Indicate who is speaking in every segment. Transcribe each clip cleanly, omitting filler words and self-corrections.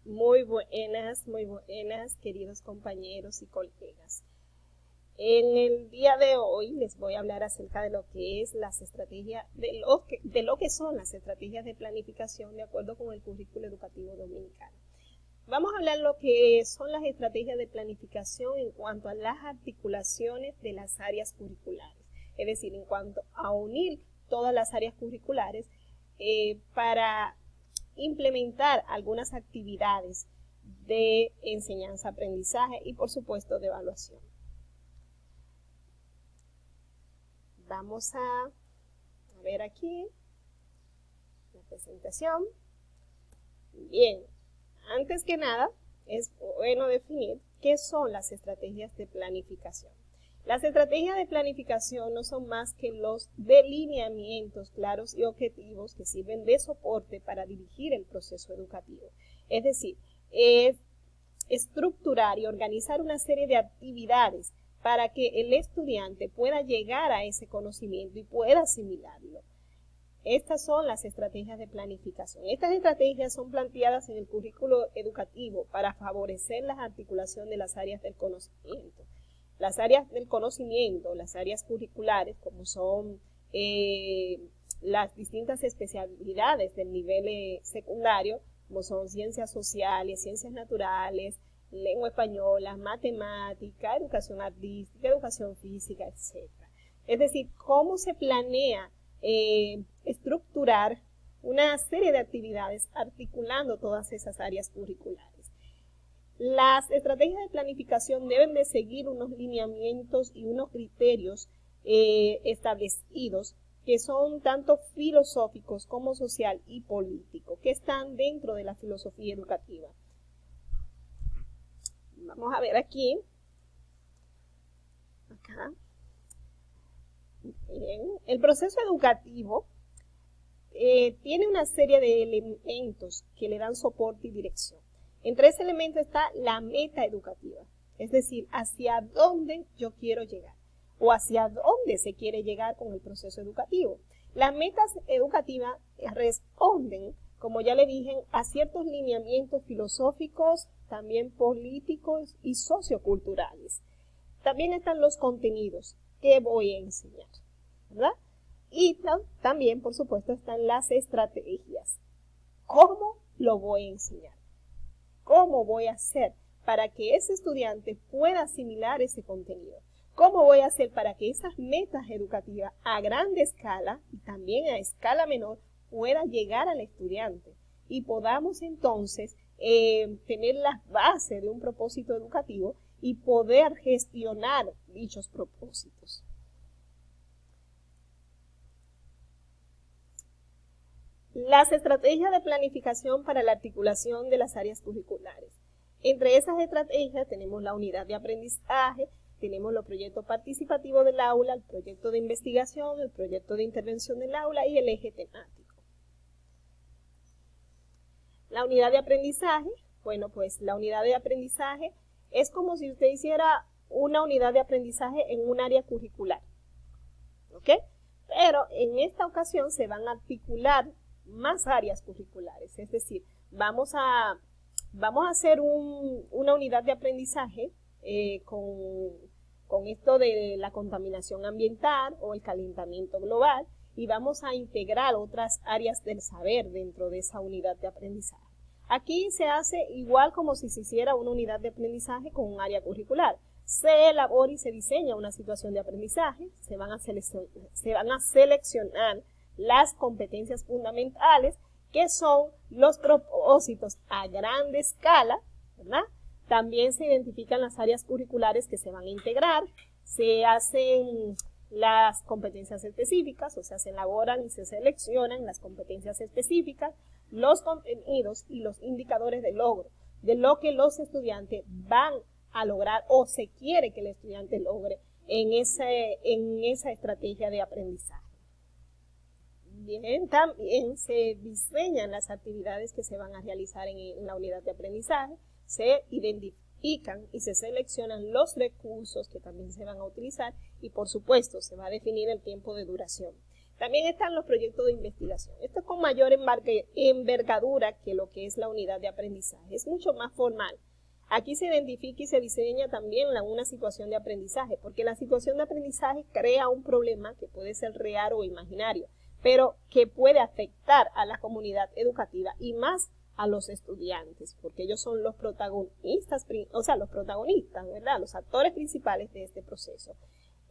Speaker 1: Muy buenas, queridos compañeros y colegas. En el día de hoy les voy a hablar acerca de lo que es las estrategias, de lo que son las estrategias de planificación de acuerdo con el currículo educativo dominicano. Vamos a hablar lo que son las estrategias de planificación en cuanto a las articulaciones de las áreas curriculares, es decir, en cuanto a unir todas las áreas curriculares para implementar algunas actividades de enseñanza-aprendizaje y, por supuesto, de evaluación. Vamos a ver aquí la presentación. Bien, antes que nada, es bueno definir qué son las estrategias de planificación. Las estrategias de planificación no son más que los delineamientos claros y objetivos que sirven de soporte para dirigir el proceso educativo. Es decir, es estructurar y organizar una serie de actividades para que el estudiante pueda llegar a ese conocimiento y pueda asimilarlo. Estas son las estrategias de planificación. Estas estrategias son planteadas en el currículo educativo para favorecer la articulación de las áreas del conocimiento. Las áreas del conocimiento, las áreas curriculares, como son las distintas especialidades del nivel secundario, como son ciencias sociales, ciencias naturales, lengua española, matemática, educación artística, educación física, etc. Es decir, cómo se planea estructurar una serie de actividades articulando todas esas áreas curriculares. Las estrategias de planificación deben de seguir unos lineamientos y unos criterios establecidos que son tanto filosóficos como social y político, que están dentro de la filosofía educativa. Vamos a ver aquí. Acá. Bien. El proceso educativo tiene una serie de elementos que le dan soporte y dirección. Entre ese elemento está la meta educativa, es decir, hacia dónde yo quiero llegar o hacia dónde se quiere llegar con el proceso educativo. Las metas educativas responden, como ya le dije, a ciertos lineamientos filosóficos, también políticos y socioculturales. También están los contenidos que voy a enseñar, ¿verdad? Y también, por supuesto, están las estrategias. ¿Cómo lo voy a enseñar? ¿Cómo voy a hacer para que ese estudiante pueda asimilar ese contenido? ¿Cómo voy a hacer para que esas metas educativas a grande escala y también a escala menor puedan llegar al estudiante? Y podamos entonces tener las bases de un propósito educativo y poder gestionar dichos propósitos. Las estrategias de planificación para la articulación de las áreas curriculares. Entre esas estrategias tenemos la unidad de aprendizaje, tenemos los proyectos participativos del aula, el proyecto de investigación, el proyecto de intervención del aula y el eje temático. La unidad de aprendizaje, bueno, pues la unidad de aprendizaje es como si usted hiciera una unidad de aprendizaje en un área curricular, ¿ok? Pero en esta ocasión se van a articular más áreas curriculares, es decir, vamos a hacer una unidad de aprendizaje con esto de la contaminación ambiental o el calentamiento global y vamos a integrar otras áreas del saber dentro de esa unidad de aprendizaje. Aquí se hace igual como si se hiciera una unidad de aprendizaje con un área curricular. Se elabora y se diseña una situación de aprendizaje, se van a seleccionar las competencias fundamentales, que son los propósitos a grande escala, ¿verdad? También se identifican las áreas curriculares que se van a integrar, se hacen las competencias específicas, o sea, se elaboran y se seleccionan las competencias específicas, los contenidos y los indicadores de logro, de lo que los estudiantes van a lograr o se quiere que el estudiante logre en esa estrategia de aprendizaje. Bien, también se diseñan las actividades que se van a realizar en la unidad de aprendizaje, se identifican y se seleccionan los recursos que también se van a utilizar y por supuesto se va a definir el tiempo de duración. También están los proyectos de investigación. Esto es con mayor envergadura que lo que es la unidad de aprendizaje. Es mucho más formal. Aquí se identifica y se diseña también una situación de aprendizaje, porque la situación de aprendizaje crea un problema que puede ser real o imaginario, pero que puede afectar a la comunidad educativa y más a los estudiantes, porque ellos son los protagonistas, ¿verdad? Los actores principales de este proceso.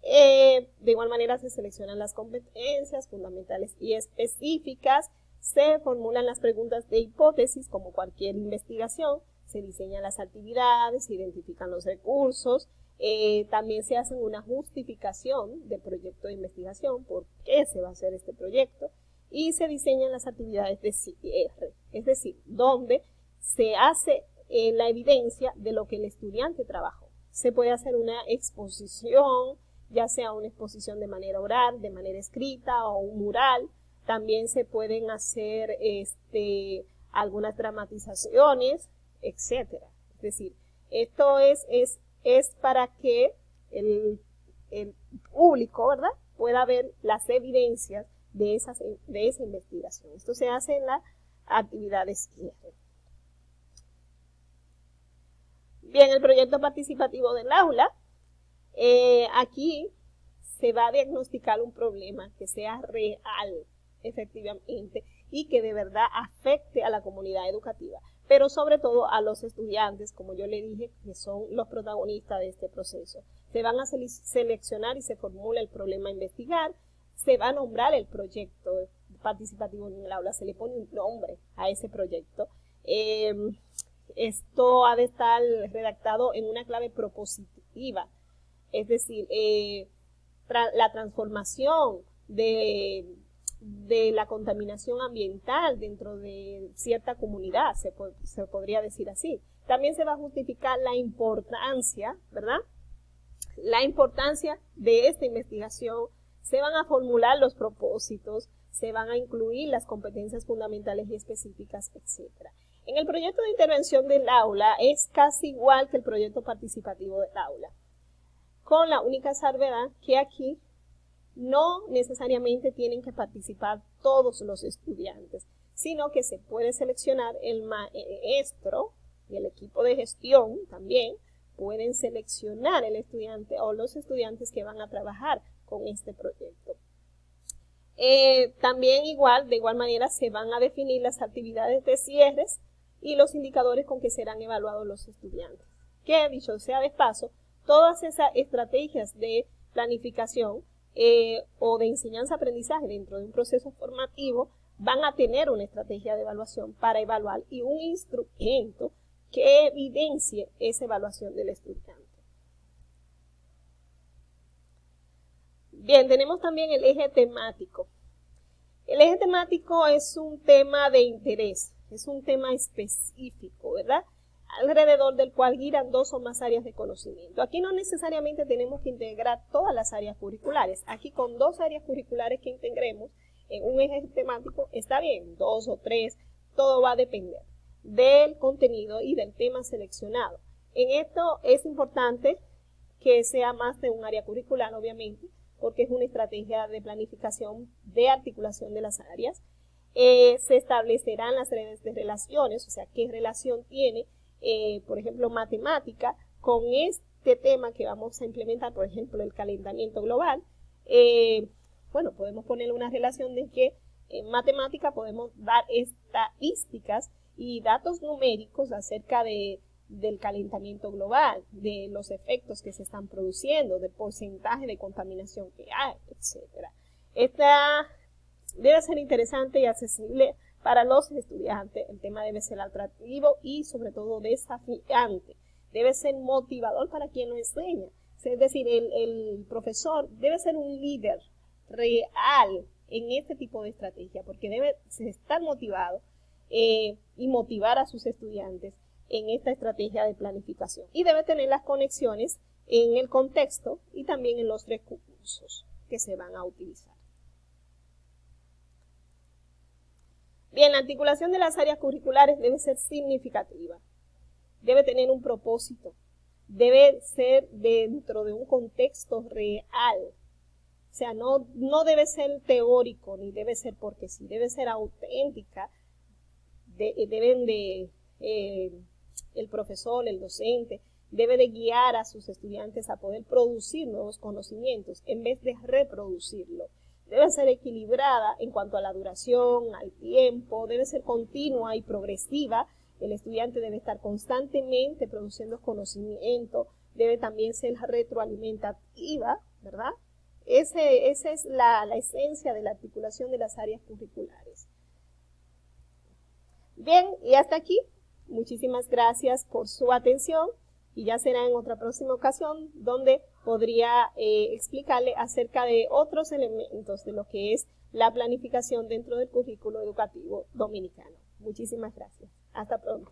Speaker 1: De igual manera se seleccionan las competencias fundamentales y específicas, se formulan las preguntas de hipótesis como cualquier investigación, se diseñan las actividades, se identifican los recursos, también se hace una justificación del proyecto de investigación, por qué se va a hacer este proyecto, y se diseñan las actividades de cierre, es decir, donde se hace la evidencia de lo que el estudiante trabajó. Se puede hacer una exposición, ya sea una exposición de manera oral, de manera escrita o un mural. También se pueden hacer algunas dramatizaciones, etcétera. Es decir, esto es para que el público, ¿verdad?, pueda ver las evidencias de esa investigación. Esto se hace en la actividad de cierre. Bien, el proyecto participativo del aula. Aquí se va a diagnosticar un problema que sea real, efectivamente, y que de verdad afecte a la comunidad educativa, pero sobre todo a los estudiantes, como yo le dije, que son los protagonistas de este proceso. Se van a seleccionar y se formula el problema a investigar, se va a nombrar el proyecto participativo en el aula, se le pone un nombre a ese proyecto. Esto ha de estar redactado en una clave propositiva, es decir, la transformación de la contaminación ambiental dentro de cierta comunidad, se podría decir así. También se va a justificar la importancia, ¿verdad?, la importancia de esta investigación, se van a formular los propósitos, se van a incluir las competencias fundamentales y específicas, etc. En el proyecto de intervención del aula es casi igual que el proyecto participativo del aula, con la única salvedad que aquí no necesariamente tienen que participar todos los estudiantes, sino que se puede seleccionar el maestro y el equipo de gestión también pueden seleccionar el estudiante o los estudiantes que van a trabajar con este proyecto. También de igual manera se van a definir las actividades de cierres y los indicadores con que serán evaluados los estudiantes. Que, dicho sea de paso, todas esas estrategias de planificación o de enseñanza-aprendizaje dentro de un proceso formativo van a tener una estrategia de evaluación para evaluar y un instrumento que evidencie esa evaluación del estudiante. Bien, tenemos también el eje temático. El eje temático es un tema de interés, es un tema específico, ¿verdad?, alrededor del cual giran dos o más áreas de conocimiento. Aquí no necesariamente tenemos que integrar todas las áreas curriculares. Aquí con 2 áreas curriculares que integremos en un eje temático está bien, 2 o 3, todo va a depender del contenido y del tema seleccionado. En esto es importante que sea más de un área curricular, obviamente, porque es una estrategia de planificación de articulación de las áreas. Se establecerán las redes de relaciones, o sea, qué relación tiene, por ejemplo, matemática con este tema que vamos a implementar, por ejemplo, el calentamiento global. Bueno, podemos poner una relación de que en matemática podemos dar estadísticas y datos numéricos acerca del calentamiento global, de los efectos que se están produciendo, del porcentaje de contaminación que hay, etc. Esta debe ser interesante y accesible para los estudiantes. El tema debe ser atractivo y sobre todo desafiante. Debe ser motivador para quien lo enseña. Es decir, el profesor debe ser un líder real en este tipo de estrategia, porque debe estar motivado y motivar a sus estudiantes en esta estrategia de planificación. Y debe tener las conexiones en el contexto y también en los recursos que se van a utilizar. Bien, la articulación de las áreas curriculares debe ser significativa, debe tener un propósito, debe ser dentro de un contexto real, O sea, no debe ser teórico, ni debe ser porque sí, debe ser auténtica. El profesor, el docente, debe de guiar a sus estudiantes a poder producir nuevos conocimientos en vez de reproducirlo. Debe ser equilibrada en cuanto a la duración, al tiempo, debe ser continua y progresiva. El estudiante debe estar constantemente produciendo conocimiento, debe también ser retroalimentativa, ¿verdad? Esa es la esencia de la articulación de las áreas curriculares. Bien, y hasta aquí. Muchísimas gracias por su atención y ya será en otra próxima ocasión donde podría explicarle acerca de otros elementos de lo que es la planificación dentro del currículo educativo dominicano. Muchísimas gracias. Hasta pronto.